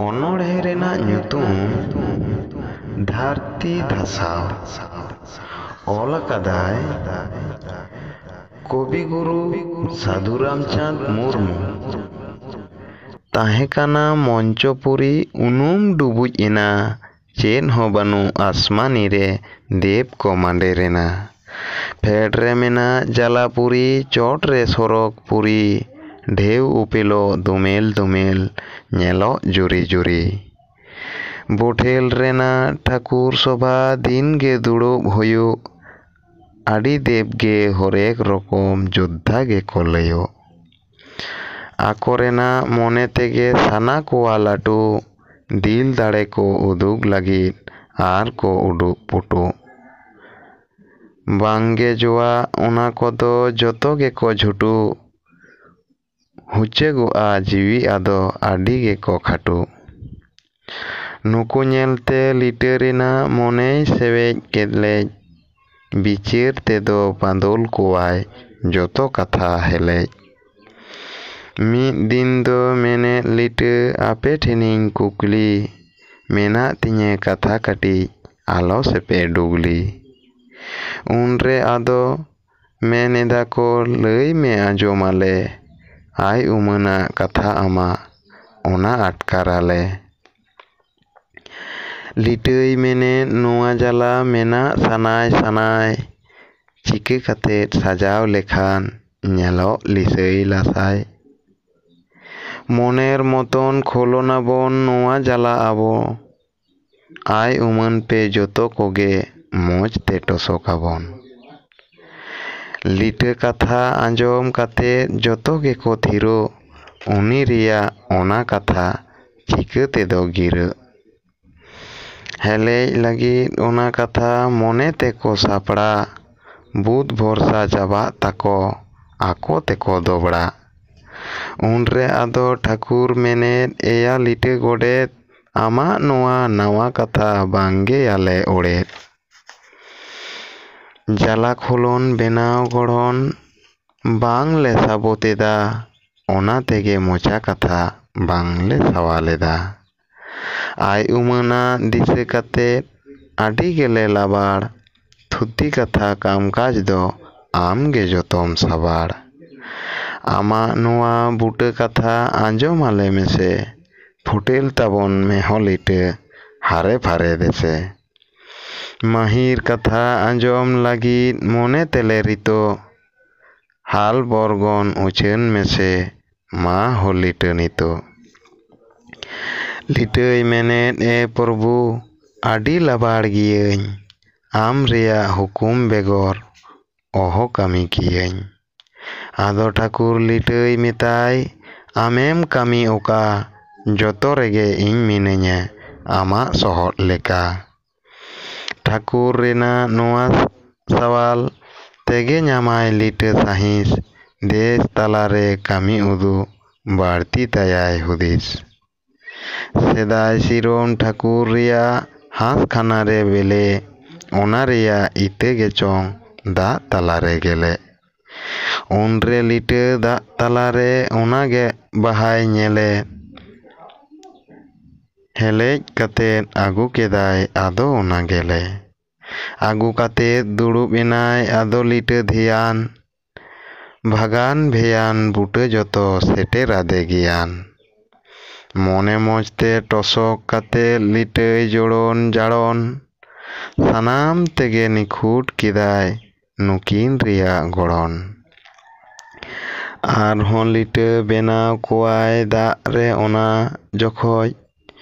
ᱚᱱᱚᱬᱦᱮ ᱨᱮᱱᱟᱜ ᱧᱩᱛᱩᱢ ᱫᱷᱟᱹᱨᱛᱤ ᱫᱷᱟᱥᱟᱣ᱾ ᱚᱞ ᱟᱠᱟᱫᱟᱭ ᱠᱚᱵᱤᱜᱩᱨᱩ ᱥᱟᱹᱫᱷᱩ ᱨᱟᱢᱪᱟᱸᱫᱽ ᱢᱩᱨᱢᱩ᱾ ᱛᱟᱦᱮᱸ ᱠᱟᱱᱟ ᱢᱚᱧᱪᱚᱯᱩᱨᱤ ᱩᱱᱩᱢ ᱰᱩᱵᱩᱡ ᱮᱱᱟ, ᱪᱮᱫ ᱦᱚᱸ ᱵᱟᱹᱱᱩᱜ ᱟᱥᱢᱟᱱᱤ ᱨᱮ ᱫᱮᱵ ᱠᱚ ᱢᱟᱸᱰᱮᱨ ᱮᱱᱟ᱾ ᱯᱷᱮᱰ ᱨᱮ ᱢᱮᱱᱟᱜ ᱡᱟᱞᱟᱯᱩᱨᱤ, ᱪᱚᱴ ᱨᱮ ᱥᱚᱨᱚᱜᱽ ᱯᱩᱨᱤ, ᱰᱷᱮᱣ ᱩᱯᱮᱞᱚᱜ ᱫᱚᱢᱮᱞ ᱫᱚᱢᱮᱞ ᱧᱮᱞᱚᱜ ᱡᱩᱨᱤ ᱡᱩᱨᱤ᱾ ᱵᱚᱴᱷᱮᱞ ᱨᱮᱱᱟᱜ ᱴᱷᱟᱹᱠᱩᱨ ᱥᱚᱵᱷᱟ ᱫᱤᱱ ᱜᱮ ᱫᱩᱲᱩᱵ ᱦᱩᱭᱩᱜ, ᱟᱹᱰᱤ ᱫᱮᱵ ᱜᱮ ᱦᱚᱨᱮᱠ ᱨᱚᱠᱚᱢ ᱡᱳᱫᱽᱫᱷᱟ ᱜᱮᱠᱚ ᱞᱟᱹᱭᱚᱜ᱾ ᱟᱠᱚ ᱨᱮᱱᱟᱜ ᱢᱚᱱᱮ ᱛᱮᱜᱮ ᱥᱟᱱᱟ ᱠᱚᱣᱟ ᱞᱟᱹᱴᱩ, ᱫᱤᱞ ᱫᱟᱲᱮ ᱠᱚ ᱩᱫᱩᱜ ᱞᱟᱹᱜᱤᱫ ᱟᱨ ᱠᱚ ᱩᱰᱩᱠ ᱯᱩᱴᱩᱜ᱾ ᱵᱟᱝᱜᱮ ᱡᱚᱣᱟᱜ ᱚᱱᱟ ᱠᱚᱫᱚ ᱡᱚᱛᱚ ᱜᱮᱠᱚ ᱡᱷᱩᱴᱩᱜ, ᱦᱩᱪᱟᱹᱜᱚᱜᱼᱟ ᱡᱤᱣᱤ ᱟᱫᱚ ᱟᱹᱰᱤ ᱜᱮᱠᱚ ᱠᱷᱟᱴᱩᱜ᱾ ᱱᱩᱠᱩ ᱧᱮᱞᱛᱮ ᱞᱤᱴᱟᱹ ᱨᱮᱱᱟᱜ ᱢᱚᱱᱮᱭ ᱥᱮᱣᱮᱡ ᱠᱮᱫᱞᱮᱡ, ᱵᱤᱪᱟᱹᱨ ᱛᱮᱫᱚ ᱵᱟᱸᱫᱚᱞ ᱠᱚᱣᱟᱭ ᱡᱚᱛᱚ ᱠᱟᱛᱷᱟ ᱦᱮᱞᱮᱡ᱾ ᱢᱤᱫ ᱫᱤᱱ ᱫᱚ ᱢᱮᱱᱮᱫ ᱞᱤᱴᱟᱹ, ᱟᱯᱮ ᱴᱷᱮᱱᱤᱧ ᱠᱩᱠᱞᱤ ᱢᱮᱱᱟᱜ ᱛᱤᱧᱟᱹ ᱠᱟᱛᱷᱟ ᱠᱟᱹᱴᱤᱡ ᱟᱞᱚ ᱥᱮᱯᱮ ᱰᱩᱜᱽᱞᱤ᱾ ᱩᱱᱨᱮ ᱟᱫᱚ ᱢᱮᱱ ᱮᱫᱟᱠᱚ ᱞᱟᱹᱭ ᱢᱮ ᱟᱸᱡᱚᱢᱟᱞᱮ, ᱟᱭ ᱩᱢᱟᱹᱱᱟᱜ ᱠᱟᱛᱷᱟ ᱟᱢᱟᱜ ᱚᱱᱟ ᱟᱴᱠᱟᱨᱟᱞᱮ᱾ ᱞᱤᱴᱟᱹᱭ ᱢᱮᱱᱮᱫ ᱱᱚᱣᱟ ᱡᱟᱞᱟ ᱢᱮᱱᱟᱜ ᱥᱟᱱᱟᱭ ᱥᱟᱱᱟᱭ, ᱪᱤᱠᱟᱹ ᱠᱟᱛᱮᱫ ᱥᱟᱡᱟᱣ ᱞᱮᱠᱷᱟᱱ ᱧᱮᱞᱚᱜ ᱞᱤᱥᱟᱹᱭ ᱞᱟᱥᱟᱭ᱾ ᱢᱚᱱᱮᱨ ᱢᱚᱛᱚᱱ ᱠᱷᱚᱞᱚᱱᱟᱵᱚᱱ ᱱᱚᱣᱟ ᱡᱟᱞᱟ ᱟᱵᱚ, ᱟᱭ ᱩᱢᱟᱹᱱ ᱯᱮ ᱡᱚᱛᱚ ᱠᱚᱜᱮ ᱢᱚᱡᱽ ᱛᱮ ᱴᱚᱥᱚᱠᱟᱵᱚᱱ᱾ ᱞᱤᱴᱟᱹ ᱠᱟᱛᱷᱟ ᱟᱸᱡᱚᱢ ᱠᱟᱛᱮᱫ ᱡᱚᱛᱚ ᱜᱮᱠᱚ ᱛᱷᱤᱨᱚᱜ, ᱩᱱᱤ ᱨᱮᱭᱟᱜ ᱚᱱᱟ ᱠᱟᱛᱷᱟ ᱪᱤᱠᱟᱹ ᱛᱮᱫᱚ ᱜᱤᱨᱟᱹᱜ᱾ ᱦᱮᱞᱮᱡ ᱞᱟᱹᱜᱤᱫ ᱚᱱᱟ ᱠᱟᱛᱷᱟ ᱢᱚᱱᱮ ᱛᱮᱠᱚ ᱥᱟᱯᱲᱟᱜ, ᱵᱩᱫᱷ ᱵᱷᱚᱨᱥᱟ ᱪᱟᱵᱟᱜ ᱛᱟᱠᱚ ᱟᱠᱚ ᱛᱮᱠᱚ ᱫᱚᱵᱲᱟᱜ᱾ ᱩᱱᱨᱮ ᱟᱫᱚ ᱴᱷᱟᱹᱠᱩᱨ ᱢᱮᱱᱮᱫ, ᱮᱭᱟ ᱞᱤᱴᱟᱹ ᱜᱚᱰᱮᱛ, ᱟᱢᱟᱜ ᱱᱚᱣᱟ ᱱᱟᱣᱟ ᱠᱟᱛᱷᱟ ᱵᱟᱝᱜᱮᱭᱟᱞᱮ ᱚᱲᱮᱡ᱾ ᱡᱟᱞᱟ ᱠᱷᱚᱞᱚᱱ ᱵᱮᱱᱟᱣ ᱜᱚᱲᱦᱚᱱ ᱵᱟᱝᱞᱮ ᱥᱟᱵᱚᱛ ᱮᱫᱟ, ᱚᱱᱟ ᱛᱮᱜᱮ ᱢᱚᱪᱟ ᱠᱟᱛᱷᱟ ᱵᱟᱝᱞᱮ ᱥᱟᱣᱟᱞ ᱮᱫᱟ᱾ ᱟᱭ ᱩᱢᱟᱹᱱᱟᱜ ᱫᱤᱥᱟᱹ ᱠᱟᱛᱮᱫ ᱟᱹᱰᱤ ᱜᱮᱞᱮ ᱞᱟᱵᱟᱲ, ᱛᱷᱩᱛᱤ ᱠᱟᱛᱷᱟ ᱠᱟᱢᱠᱟᱡᱽ ᱫᱚ ᱟᱢᱜᱮ ᱡᱚᱛᱚᱢ ᱥᱟᱵᱟᱲ᱾ ᱟᱢᱟᱜ ᱱᱚᱣᱟ ᱵᱩᱴᱟᱹ ᱠᱟᱛᱷᱟ ᱟᱸᱡᱚᱢᱟᱞᱮ ᱢᱮᱥᱮ, ᱯᱷᱩᱴᱮᱞ ᱛᱟᱵᱚᱱ ᱢᱮᱦᱚ ᱞᱤᱴᱟᱹ ᱦᱟᱨᱮ ᱯᱷᱟᱨᱮ ᱫᱮᱥᱮ᱾ ᱢᱟᱹᱦᱤᱨ ᱠᱟᱛᱷᱟ ᱟᱸᱡᱚᱢ ᱞᱟᱹᱜᱤᱫ ᱢᱚᱱᱮ ᱛᱮᱞᱮ ᱨᱤᱛᱚᱜ, ᱦᱟᱞ ᱵᱚᱨᱜᱚᱱ ᱩᱪᱷᱟᱹᱱ ᱢᱮᱥᱮ ᱢᱟ ᱦᱳ ᱞᱤᱴᱟᱹ ᱱᱤᱛᱚᱜ᱾ ᱞᱤᱴᱟᱹᱭ ᱢᱮᱱᱮᱫ, ᱮ ᱯᱨᱚᱵᱷᱩ, ᱟᱹᱰᱤ ᱞᱟᱵᱟᱲ ᱜᱤᱭᱟᱹᱧ, ᱟᱢ ᱨᱮᱭᱟᱜ ᱦᱩᱠᱩᱢ ᱵᱮᱜᱚᱨ ᱚᱦᱚ ᱠᱟᱹᱢᱤ ᱠᱮᱭᱟᱹᱧ᱾ ᱟᱫᱚ ᱴᱷᱟᱹᱠᱩᱨ ᱞᱤᱴᱟᱹᱭ ᱢᱮᱛᱟᱭ, ᱟᱢᱮᱢ ᱠᱟᱹᱢᱤ ᱚᱠᱟ, ᱡᱚᱛᱚ ᱨᱮᱜᱮ ᱤᱧ ᱢᱤᱱᱟᱹᱧᱟ ᱟᱢᱟᱜ ᱥᱚᱦᱚᱫ ᱞᱮᱠᱟ᱾ ᱴᱷᱟᱹᱠᱩᱨ ᱨᱮᱱᱟᱜ ᱱᱚᱣᱟ ᱥᱟᱣᱟᱞ ᱛᱮᱜᱮ ᱧᱟᱢᱟᱭ ᱞᱤᱴᱟᱹ ᱥᱟᱸᱦᱤᱥ, ᱫᱮᱥ ᱛᱟᱞᱟᱨᱮ ᱠᱟᱹᱢᱤ ᱩᱫᱩᱜ ᱵᱟᱹᱲᱛᱤ ᱛᱟᱭᱟᱭ ᱦᱩᱫᱤᱥ᱾ ᱥᱮᱫᱟᱭ ᱥᱤᱨᱚᱢ ᱴᱷᱟᱹᱠᱩᱨ ᱨᱮᱭᱟᱜ ᱦᱟᱸᱥ ᱠᱷᱟᱱᱟ ᱨᱮ ᱵᱮᱞᱮ, ᱚᱱᱟ ᱨᱮᱭᱟᱜ ᱤᱛᱟᱹ ᱜᱮᱪᱚᱝ ᱫᱟᱜ ᱛᱟᱞᱟᱨᱮ ᱜᱮᱞᱮ᱾ ᱩᱱᱨᱮ ᱞᱤᱴᱟᱹ ᱫᱟᱜ ᱛᱟᱞᱟᱨᱮ ᱚᱱᱟᱜᱮ ᱵᱟᱦᱟᱭ ᱧᱮᱞᱮᱫ, ᱦᱮᱞᱮᱡ ᱠᱟᱛᱮᱫ ᱟᱹᱜᱩ ᱠᱮᱫᱟᱭ ᱟᱫᱚ ᱚᱱᱟ ᱜᱮᱞᱮ᱾ ᱟᱹᱜᱩ ᱠᱟᱛᱮᱫ ᱫᱩᱲᱩᱵ ᱮᱱᱟᱭ ᱟᱫᱚ ᱞᱤᱴᱟᱹ ᱫᱷᱮᱭᱟᱱ, ᱵᱷᱟᱜᱟᱱ ᱵᱷᱮᱭᱟᱱ ᱵᱩᱴᱟᱹ ᱡᱚᱛᱚ ᱥᱮᱴᱮᱨ ᱟᱫᱮ ᱜᱮᱭᱟᱱ᱾ ᱢᱚᱱᱮ ᱢᱚᱡᱽ ᱛᱮ ᱴᱚᱥᱚᱠ ᱠᱟᱛᱮᱫ ᱞᱤᱴᱟᱹᱭ ᱡᱚᱲᱚᱱ ᱡᱟᱲᱚᱱ, ᱥᱟᱱᱟᱢ ᱛᱮᱜᱮ ᱱᱤᱠᱷᱩᱴ ᱠᱮᱫᱟᱭ ᱱᱩᱠᱤᱱ ᱨᱮᱭᱟᱜ ᱜᱚᱲᱦᱚᱱ᱾ ᱟᱨᱦᱚᱸ ᱞᱤᱴᱟᱹ ᱵᱮᱱᱟᱣ ᱠᱚᱣᱟᱭ ᱫᱟᱜ ᱨᱮ ᱚᱱᱟ ᱡᱚᱠᱷᱚᱡ,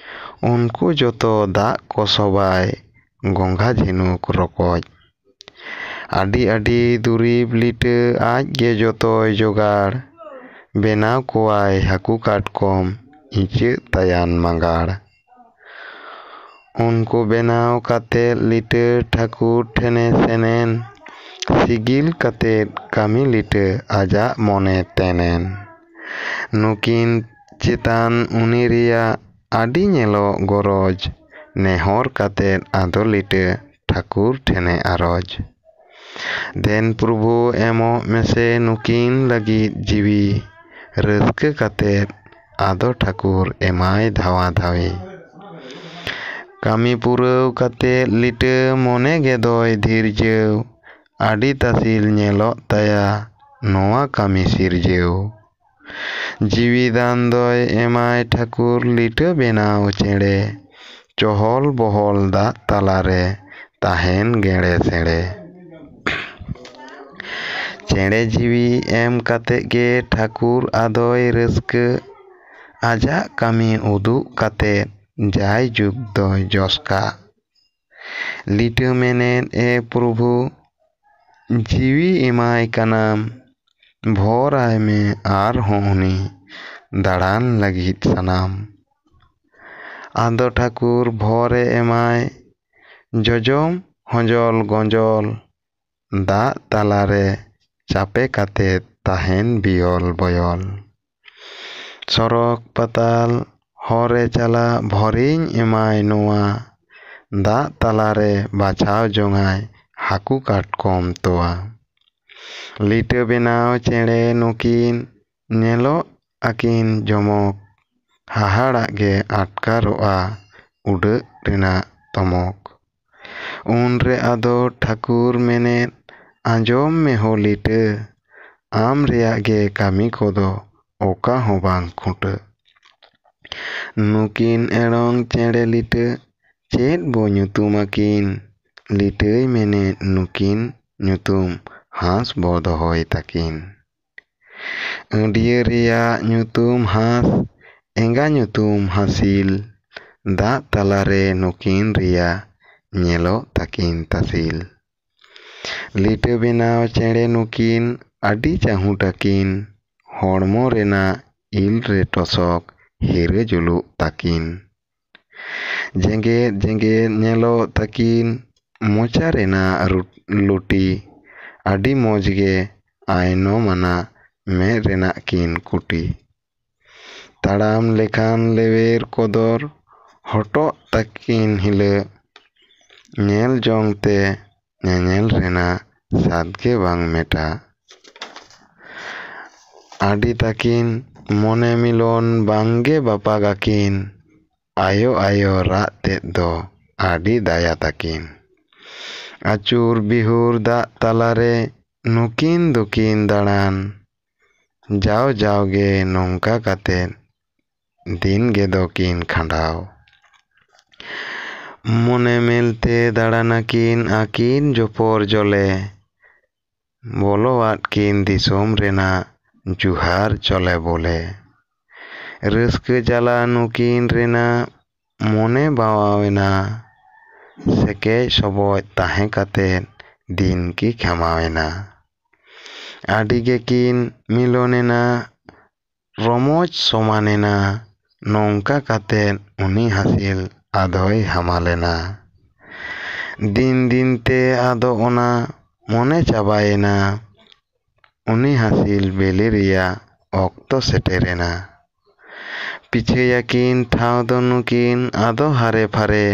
ᱩᱱᱠᱩ ᱡᱚᱛᱚ ᱫᱟᱜ ᱠᱚ ᱥᱚᱵᱟᱭ ᱜᱚᱸᱜᱷᱟ ᱡᱷᱤᱱᱩᱠ ᱨᱚᱠᱚᱡ᱾ ᱟᱹᱰᱤ ᱟᱹᱰᱤ ᱫᱩᱨᱤᱵ ᱞᱤᱴᱟᱹ ᱟᱡ ᱜᱮ ᱡᱚᱛᱚᱭ ᱡᱚᱜᱟᱲ, ᱵᱮᱱᱟᱣ ᱠᱚᱣᱟᱭ ᱦᱟᱹᱠᱩ ᱠᱟᱴᱠᱚᱢ ᱤᱪᱟᱹᱜ ᱛᱟᱭᱟᱱ ᱢᱟᱸᱜᱟᱲ᱾ ᱩᱱᱠᱩ ᱵᱮᱱᱟᱣ ᱠᱟᱛᱮᱫ ᱞᱤᱴᱟᱹ ᱴᱷᱟᱹᱠᱩᱨ ᱴᱷᱮᱱᱮ ᱥᱮᱱᱮᱱ, ᱥᱤᱜᱤᱞ ᱠᱟᱛᱮᱫ ᱠᱟᱹᱢᱤ ᱞᱤᱴᱟᱹ ᱟᱡᱟᱜ ᱢᱚᱱᱮ ᱛᱮᱱᱮᱱ᱾ ᱱᱩᱠᱤᱱ ᱪᱮᱛᱟᱱ ᱩᱱᱤ ᱨᱮᱭᱟᱜ ᱟᱹᱰᱤ ᱧᱮᱞᱚᱜ ᱜᱚᱨᱚᱡ, ᱱᱮᱦᱚᱨ ᱠᱟᱛᱮᱫ ᱟᱫᱚ ᱞᱤᱴᱟᱹ ᱴᱷᱟᱹᱠᱩᱨ ᱴᱷᱮᱱᱮ ᱟᱨᱚᱡ᱾ ᱫᱮᱱ ᱯᱨᱚᱵᱷᱩ ᱮᱢᱚᱜ ᱢᱮᱥᱮ ᱱᱩᱠᱤᱱ ᱞᱟᱹᱜᱤᱫ ᱡᱤᱣᱤ, ᱨᱟᱹᱥᱠᱟᱹ ᱠᱟᱛᱮᱫ ᱟᱫᱚ ᱴᱷᱟᱹᱠᱩᱨ ᱮᱢᱟᱭ ᱫᱷᱟᱣᱟ ᱫᱷᱟᱣᱤ᱾ ᱠᱟᱹᱢᱤ ᱯᱩᱨᱟᱹᱣ ᱠᱟᱛᱮᱫ ᱞᱤᱴᱟᱹ ᱢᱚᱱᱮ ᱜᱮᱫᱚᱭ ᱫᱷᱤᱨᱡᱟᱹᱣ, ᱟᱹᱰᱤ ᱛᱟᱹᱥᱤᱞ ᱧᱮᱞᱚᱜ ᱛᱟᱭᱟ ᱱᱚᱣᱟ ᱠᱟᱹᱢᱤ ᱥᱤᱨᱡᱟᱹᱣ᱾ ᱡᱤᱣᱤ ᱫᱟᱱ ᱫᱚᱭ ᱮᱢᱟᱭ ᱴᱷᱟᱹᱠᱩᱨ ᱞᱤᱴᱟᱹ ᱵᱮᱱᱟᱣ ᱪᱮᱬᱮ, ᱪᱚᱦᱚᱞ ᱵᱚᱦᱚᱞ ᱫᱟᱜ ᱛᱟᱞᱟᱨᱮ ᱛᱟᱦᱮᱱ ᱜᱮᱲᱮ ᱥᱮᱲᱮ᱾ ᱪᱮᱬᱮ ᱡᱤᱣᱤ ᱮᱢ ᱠᱟᱛᱮᱫ ᱜᱮ ᱴᱷᱟᱹᱠᱩᱨ ᱟᱫᱚᱭ ᱨᱟᱹᱥᱠᱟᱹ, ᱟᱡᱟᱜ ᱠᱟᱹᱢᱤ ᱩᱫᱩᱜ ᱠᱟᱛᱮᱫ ᱡᱟᱭ ᱡᱩᱜᱽ ᱫᱚᱭ ᱡᱚᱥᱠᱟᱜ᱾ ᱞᱤᱴᱟᱹ ᱢᱮᱱᱮᱫ ᱮ ᱯᱨᱚᱵᱷᱩ ᱡᱤᱣᱤ ᱮᱢᱟᱭ ᱠᱟᱱᱟᱢ, ᱵᱷᱚᱨᱟᱭ ᱢᱮ ᱟᱨᱦᱚᱸ ᱩᱱᱤ ᱫᱟᱬᱟᱱ ᱞᱟᱹᱜᱤᱫ ᱥᱟᱱᱟᱢ᱾ ᱟᱫᱚ ᱴᱷᱟᱹᱠᱩᱨ ᱵᱷᱚᱨᱮ ᱮᱢᱟᱭ ᱡᱚᱡᱚᱢ ᱦᱚᱡᱚᱞ ᱜᱚᱡᱚᱞ, ᱫᱟᱜ ᱛᱟᱞᱟᱨᱮ ᱪᱟᱯᱮ ᱠᱟᱛᱮᱫ ᱛᱟᱦᱮᱱ ᱵᱤᱭᱚᱞ ᱵᱚᱭᱚᱞ᱾ ᱥᱚᱨᱚᱜ ᱯᱟᱛᱟᱞ ᱦᱚᱨᱮ ᱪᱟᱞᱟᱜ ᱵᱷᱚᱨᱤᱧ ᱮᱢᱟᱭ ᱱᱚᱣᱟ, ᱫᱟᱜ ᱛᱟᱞᱟᱨᱮ ᱵᱟᱪᱷᱟᱣ ᱡᱚᱝᱟᱭ ᱦᱟᱹᱠᱩ ᱠᱟᱴᱠᱚᱢ ᱛᱚᱣᱟ᱾ ᱞᱤᱴᱟᱹ ᱵᱮᱱᱟᱣ ᱪᱮᱬᱮ ᱱᱩᱠᱤᱱ ᱧᱮᱞᱚᱜ ᱟᱹᱠᱤᱱ ᱡᱚᱢᱚᱠ, ᱦᱟᱦᱟᱲᱟᱜ ᱜᱮ ᱟᱴᱠᱟᱨᱚᱜᱼᱟ ᱩᱰᱟᱹᱜ ᱨᱮᱱᱟᱜ ᱛᱚᱢᱚᱠ᱾ ᱩᱱᱨᱮ ᱟᱫᱚ ᱴᱷᱟᱹᱠᱩᱨ ᱢᱮᱱᱮᱫ ᱟᱸᱡᱚᱢ ᱢᱮ ᱦᱳ ᱞᱤᱴᱟᱹ, ᱟᱢ ᱨᱮᱭᱟᱜ ᱜᱮ ᱠᱟᱹᱢᱤ ᱠᱚᱫᱚ ᱚᱠᱟ ᱦᱚᱸ ᱵᱟᱝ ᱠᱷᱩᱴᱟᱹ᱾ ᱱᱩᱠᱤᱱ ᱮᱲᱚᱝ ᱪᱮᱬᱮ ᱞᱤᱴᱟᱹ ᱪᱮᱫ ᱵᱚ ᱧᱩᱛᱩᱢ ᱟᱹᱠᱤᱱ? ᱞᱤᱴᱟᱹᱭ ᱢᱮᱱᱮᱫ ᱱᱩᱠᱤᱱ ᱧᱩᱛᱩᱢ ᱦᱟᱸᱥ ᱵᱚ ᱫᱚᱦᱚᱭ ᱛᱟᱹᱠᱤᱱ᱾ ᱟᱹᱰᱭᱟᱹ ᱨᱮᱭᱟᱜ ᱧᱩᱛᱩᱢ ᱦᱟᱸᱥ, ᱮᱸᱜᱟ ᱧᱩᱛᱩᱢ ᱦᱟᱸᱥᱤᱞ, ᱫᱟᱜ ᱛᱟᱞᱟᱨᱮ ᱱᱩᱠᱤᱱ ᱨᱮᱭᱟᱜ ᱧᱮᱞᱚᱜ ᱛᱟᱹᱠᱤᱱ ᱛᱟᱹᱥᱤᱞ᱾ ᱞᱤᱴᱟᱹ ᱵᱮᱱᱟᱣ ᱪᱮᱬᱮ ᱱᱩᱠᱤᱱ ᱟᱹᱰᱤ ᱪᱟᱹᱦᱩᱴ ᱟᱹᱠᱤᱱ, ᱦᱚᱲᱢᱚ ᱨᱮᱱᱟᱜ ᱤᱞ ᱨᱮ ᱴᱚᱥᱚᱠ ᱦᱤᱨᱟᱹ ᱡᱩᱞᱩᱜ ᱛᱟᱹᱠᱤᱱ᱾ ᱡᱮᱸᱜᱮᱫ ᱡᱮᱸᱜᱮᱫ ᱧᱮᱞᱚᱜ ᱛᱟᱹᱠᱤᱱ ᱢᱚᱪᱟ ᱨᱮᱱᱟᱜ ᱞᱩᱴᱤ, ᱟᱹᱰᱤ ᱢᱚᱡᱽ ᱜᱮ ᱟᱭᱱᱚᱢᱟᱱᱟᱜ ᱢᱮᱫ ᱨᱮᱱᱟᱜ ᱠᱤᱱ ᱠᱩᱴᱤ᱾ ᱛᱟᱲᱟᱢ ᱞᱮᱠᱷᱟᱱ ᱞᱮᱣᱮᱨ ᱠᱚᱫᱚᱨ, ᱦᱚᱴᱚᱜ ᱛᱟᱹᱠᱤᱱ ᱦᱤᱞᱟᱹᱜ, ᱧᱮᱞ ᱡᱚᱝ ᱛᱮ ᱧᱮᱧᱮᱞ ᱨᱮᱱᱟᱜ ᱥᱟᱫᱽᱜᱮ ᱵᱟᱝ ᱢᱮᱴᱟᱜ᱾ ᱟᱹᱰᱤ ᱛᱟᱹᱠᱤᱱ ᱢᱚᱱᱮ ᱢᱤᱞᱚᱱ ᱵᱟᱝᱜᱮ ᱵᱟᱯᱟᱜ ᱟᱹᱠᱤᱱ, ᱟᱭᱳ ᱟᱭᱳ ᱨᱟᱜ ᱛᱮᱫ ᱫᱚ ᱟᱹᱰᱤ ᱫᱟᱭᱟ ᱛᱟᱹᱠᱤᱱ᱾ ᱟᱹᱪᱩᱨ ᱵᱤᱦᱩᱨ ᱫᱟᱜ ᱛᱟᱞᱟᱨᱮ ᱱᱩᱠᱤᱱ ᱫᱚᱠᱤᱱ ᱫᱟᱬᱟᱱ, ᱡᱟᱣ ᱡᱟᱣᱜᱮ ᱱᱚᱝᱠᱟ ᱠᱟᱛᱮᱫ ᱫᱤᱱ ᱜᱮᱫᱚ ᱠᱤᱱ ᱠᱷᱟᱸᱰᱟᱣ᱾ ᱢᱚᱱᱮ ᱢᱮᱞᱛᱮ ᱫᱟᱬᱟᱱᱟᱠᱤᱱ ᱟᱹᱠᱤᱱ ᱡᱚᱯᱚᱨ ᱡᱚᱞᱮ, ᱵᱚᱞᱚᱣᱟᱫ ᱠᱤᱱ ᱫᱤᱥᱚᱢ ᱨᱮᱱᱟᱜ ᱡᱩᱦᱟᱨ ᱪᱚᱞᱮ ᱵᱚᱞᱮ᱾ ᱨᱟᱹᱥᱠᱟᱹ ᱡᱟᱞᱟ ᱱᱩᱠᱤᱱ ᱨᱮᱱᱟᱜ ᱢᱚᱱᱮ ᱵᱟᱣᱟᱣᱮᱱᱟ, ᱥᱮᱠᱮᱡ ᱥᱚᱵᱚᱡ ᱛᱟᱦᱮᱸ ᱠᱟᱛᱮᱫ ᱫᱤᱱ ᱠᱤ ᱠᱷᱮᱢᱟᱣᱮᱱᱟ᱾ ᱟᱹᱰꯤ ᱜᱮᱠᱤᱱ ᱢᱤᱞᱚᱱᱮᱱᱟ, ᱨᱚᱢᱚᱡᱽ ᱥᱚᱢᱟᱱᱮᱱᱟ, ᱱᱚᱝᱠᱟ ᱠᱟᱛᱮᱫ ᱩᱱᱤ ᱦᱟᱸᱥᱤᱞ ᱟᱫᱚᱭ ᱦᱟᱢᱟᱞᱮᱱᱟ᱾ ᱫᱤᱱ ᱫᱤᱱᱛᱮ ᱟᱫᱚ ᱚᱱᱟ ᱢᱚᱱᱮ ᱪᱟᱵᱟᱭᱮᱱᱟ, ᱩᱱᱤ ᱦᱟᱸᱥᱤᱞ ᱵᱤᱞᱤ ᱨᱮᱭᱟᱜ ᱚᱠᱛᱚ ᱥᱮᱴᱮᱨᱮᱱᱟ᱾ ᱯᱤᱪᱷᱟᱹᱭᱟᱠᱤᱱ ᱴᱷᱟᱶ ᱫᱚ ᱱᱩᱠᱤᱱ ᱟᱫᱚ ᱦᱟᱨᱮ ᱯᱷᱟᱨᱮ,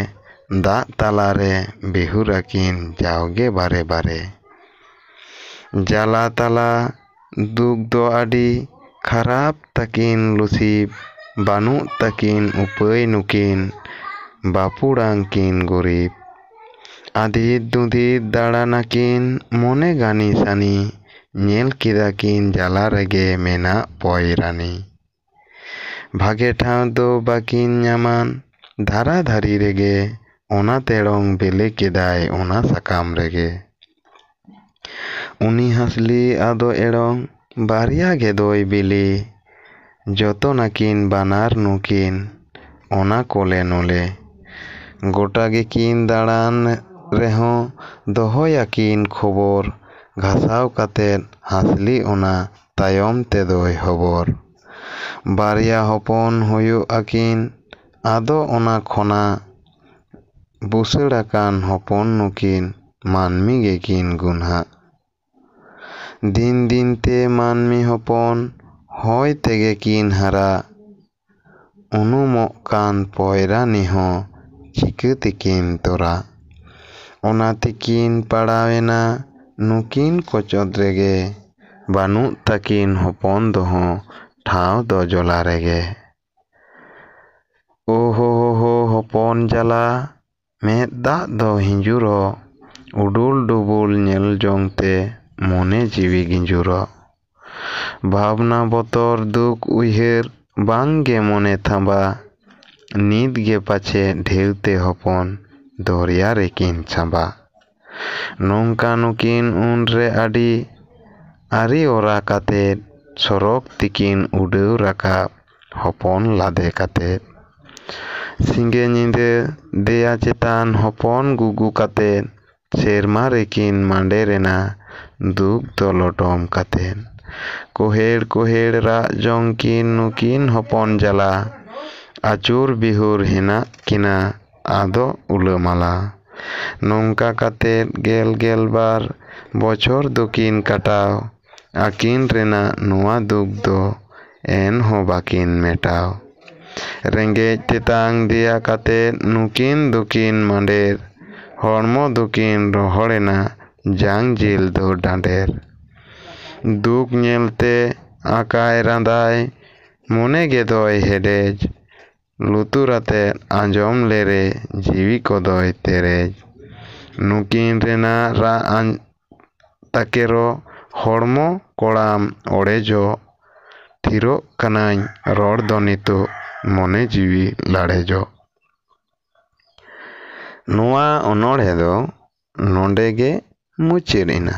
ᱫᱟᱜ ᱛᱟᱞᱟᱨᱮ ᱵᱤᱦᱩᱨ ᱟᱹᱠᱤᱱ ᱡᱟᱣᱜᱮ ᱵᱟᱨᱮ ᱵᱟᱨᱮ᱾ ᱡᱟᱞᱟ ᱛᱟᱞᱟ ᱫᱩᱠ ᱫᱚ ᱟᱹᱰᱤ ᱠᱷᱟᱨᱟᱯ ᱛᱟᱹᱠᱤᱱ ᱞᱩᱥᱤᱵ, ᱵᱟᱹᱱᱩᱜ ᱛᱟᱹᱠᱤᱱ ᱩᱯᱟᱹᱭ ᱱᱩᱠᱤᱱ ᱵᱟᱹᱯᱩᱲᱟᱝ ᱠᱤᱱ ᱜᱩᱨᱤᱵ᱾ ᱟᱫᱷᱤᱨ ᱫᱩᱫᱷᱤᱨ ᱫᱟᱬᱟᱱᱟᱠᱤᱱ ᱢᱚᱱᱮ ᱜᱟᱹᱱᱤ ᱥᱟᱹᱱᱤ, ᱧᱮᱞ ᱠᱮᱫᱟᱠᱤᱱ ᱡᱟᱞᱟ ᱨᱮᱜᱮ ᱢᱮᱱᱟᱜ ᱯᱚᱭᱨᱟᱱᱤ᱾ ᱵᱷᱟᱜᱮ ᱴᱷᱟᱶ ᱫᱚ ᱵᱟᱹᱠᱤᱱ ᱧᱟᱢᱟᱱ ᱫᱷᱟᱨᱟ ᱫᱷᱟᱨᱤ ᱨᱮᱜᱮ, ᱚᱱᱟ ᱛᱮᱲᱚᱝ ᱵᱮᱞᱮ ᱠᱮᱫᱟᱭ ᱚᱱᱟ ᱥᱟᱠᱟᱢ ᱨᱮᱜᱮ᱾ ᱩᱱᱤ ᱦᱟᱸᱥᱞᱤ ᱟᱫᱚ ᱮᱲᱚᱝ ᱵᱟᱨᱭᱟ ᱜᱮᱫᱚᱭ ᱵᱤᱞᱤ, ᱡᱚᱛᱚᱱᱟᱠᱤᱱ ᱵᱟᱱᱟᱨ ᱱᱩᱠᱤᱱ ᱚᱱᱟ ᱠᱚᱞᱮ ᱱᱚᱞᱮ᱾ ᱜᱚᱴᱟ ᱜᱮᱠᱤᱱ ᱫᱟᱬᱟᱱ ᱨᱮᱦᱚᱸ ᱫᱚᱦᱚᱭᱟᱠᱤᱱ ᱠᱷᱚᱵᱚᱨ, ᱜᱷᱟᱥᱟᱣ ᱠᱟᱛᱮᱫ ᱦᱟᱸᱥᱞᱤ ᱚᱱᱟ ᱛᱟᱭᱚᱢ ᱛᱮᱫᱚᱭ ᱦᱚᱵᱚᱨ᱾ ᱵᱟᱨᱭᱟ ᱦᱚᱯᱚᱱ ᱦᱩᱭᱩᱜ ᱟᱹᱠᱤᱱ ᱟᱫᱚ ᱚᱱᱟ ᱠᱷᱚᱱᱟᱜ, ᱵᱩᱥᱟᱹᱲᱟᱠᱟᱱ ᱦᱚᱯᱚᱱ ᱱᱩᱠᱤᱱ ᱢᱟᱹᱱᱢᱤ ᱜᱮᱠᱤᱱ ᱜᱩᱱᱦᱟᱹᱜ᱾ ᱫᱤᱱ ᱫᱤᱱᱛᱮ ᱢᱟᱹᱱᱢᱤ ᱦᱚᱯᱚᱱ ᱦᱚᱭ ᱛᱮᱜᱮ ᱠᱤᱱ ᱦᱟᱨᱟᱜ, ᱩᱱᱩᱢᱚᱜ ᱠᱟᱱ ᱯᱚᱭᱨᱟᱱᱤ ᱦᱚᱸ ᱪᱤᱠᱟᱹ ᱛᱮᱠᱤᱱ ᱛᱚᱨᱟᱜ᱾ ᱚᱱᱟ ᱛᱮᱠᱤᱱ ᱯᱟᱲᱟᱣᱮᱱᱟ ᱱᱩᱠᱤᱱ ᱠᱚᱪᱚᱫ ᱨᱮᱜᱮ, ᱵᱟᱹᱱᱩᱜ ᱛᱟᱹᱠᱤᱱ ᱦᱚᱯᱚᱱ ᱫᱚᱦᱚ ᱴᱷᱟᱶ ᱫᱚ ᱡᱚᱞᱟ ᱨᱮᱜᱮ᱾ ᱳᱦᱳ ᱦᱚᱯᱚᱱ ᱡᱟᱞᱟ ᱢᱮᱫ ᱫᱟᱜ ᱫᱚ ᱦᱤᱸᱡᱩᱨᱚᱜ ᱩᱰᱩᱞ ᱰᱩᱵᱩᱞ ᱧᱮᱞ ᱡᱚᱝ ᱛᱮ ᱢᱚᱱᱮ ᱡᱤᱣᱤ ᱜᱤᱸᱡᱩᱨᱚᱜ ᱵᱷᱟᱵᱽᱱᱟ ᱵᱚᱛᱚᱨ ᱫᱩᱠ ᱩᱭᱦᱟᱹᱨ ᱵᱟᱝᱜᱮ ᱢᱚᱱᱮ ᱛᱷᱟᱸᱵᱟ ᱱᱤᱛ ᱜᱮ ᱯᱟᱪᱷᱮ ᱰᱷᱮᱣᱛᱮ ᱦᱚᱯᱚᱱ ᱫᱚᱨᱭᱟ ᱨᱮᱠᱤᱱ ᱪᱷᱟᱸᱵᱟ ᱱᱚᱝᱠᱟ ᱱᱩᱠᱤᱱ ᱩᱱᱨᱮ ᱟᱹᱰᱤ ᱟᱹᱨᱤ ᱚᱨᱟ ᱠᱟᱛᱮᱫ ᱥᱚᱨᱚᱜ ᱛᱮᱠᱤᱱ ᱩᱰᱟᱹᱣ ᱨᱟᱠᱟᱵ ᱦᱚᱯᱚᱱ ᱞᱟᱫᱮ ᱠᱟᱛᱮᱫ ᱥᱤᱸᱜᱮ ᱧᱤᱫᱟᱹ ᱫᱮᱭᱟ ᱪᱮᱛᱟᱱ ᱦᱚᱯᱚᱱ ᱜᱩᱜᱩ ᱠᱟᱛᱮᱫ ᱥᱮᱨᱢᱟ ᱨᱮᱠᱤᱱ ᱢᱟᱸᱰᱮᱨᱮᱱᱟ ᱫᱩᱠ ᱫᱚ ᱞᱚᱴᱚᱢ ᱠᱟᱛᱮᱫ ᱠᱚᱦᱮᱲ ᱠᱚᱦᱮᱲ ᱨᱟᱜ ᱡᱚᱝ ᱠᱤᱱ ᱱᱩᱠᱤᱱ ᱦᱚᱯᱚᱱ ᱡᱟᱞᱟ ᱟᱹᱪᱩᱨ ᱵᱤᱦᱩᱨ ᱦᱮᱱᱟᱜ ᱠᱤᱱᱟ ᱟᱫᱚ ᱩᱞᱟᱹᱢᱟᱞᱟ ᱱᱚᱝᱠᱟ ᱠᱟᱛᱮᱫ ᱜᱮᱞᱵᱟᱨ ᱵᱚᱪᱷᱚᱨ ᱫᱚᱠᱤᱱ ᱠᱟᱴᱟᱣ ᱟᱹᱠᱤᱱ ᱨᱮᱱᱟᱜ ᱱᱚᱣᱟ ᱫᱩᱠ ᱫᱚ ᱮᱱᱦᱚᱸ ᱵᱟᱹᱠᱤᱱ ᱢᱮᱴᱟᱣ ᱨᱮᱸᱜᱮᱡ ᱛᱮᱛᱟᱝ ᱫᱮᱭᱟ ᱠᱟᱛᱮᱫ ᱱᱩᱠᱤᱱ ᱫᱚᱠᱤᱱ ᱢᱟᱸᱰᱮᱨ ᱦᱚᱲᱢᱚ ᱫᱚᱠᱤᱱ ᱨᱚᱦᱚᱲᱮᱱᱟ ᱡᱟᱝ ᱡᱤᱞ ᱫᱚ ᱰᱟᱸᱰᱮᱨ ᱫᱩᱠ ᱧᱮᱞᱛᱮ ᱟᱠᱟᱭ ᱨᱟᱸᱫᱟᱭ ᱢᱚᱱᱮ ᱜᱮᱫᱚᱭ ᱦᱮᱰᱮᱡ ᱞᱩᱛᱩᱨ ᱟᱛᱮᱫ ᱟᱸᱡᱚᱢ ᱞᱮᱨᱮ ᱡᱤᱣᱤ ᱠᱚᱫᱚᱭ ᱛᱮᱨᱮᱡ ᱱᱩᱠᱤᱱ ᱨᱮᱱᱟᱜ ᱨᱟᱜ ᱛᱟᱠᱮᱨᱚᱜ ᱦᱚᱲᱢᱚ ᱠᱚᱲᱟᱢ ᱚᱲᱮᱡᱚᱜ ᱛᱷᱤᱨᱚᱜ ᱠᱟᱱᱟᱧ ᱨᱚᱲ ᱫᱚ ᱱᱤᱛᱚᱜ ᱢᱚᱱᱮ ᱡᱤᱣᱤ ᱞᱟᱲᱮᱡᱚᱜ ᱱᱚᱣᱟ ᱚᱱᱚᱬᱦᱮ ᱫᱚ ᱱᱚᱰᱮ ᱜᱮ ᱢᱩᱪᱟᱹᱫ ᱮᱱᱟ।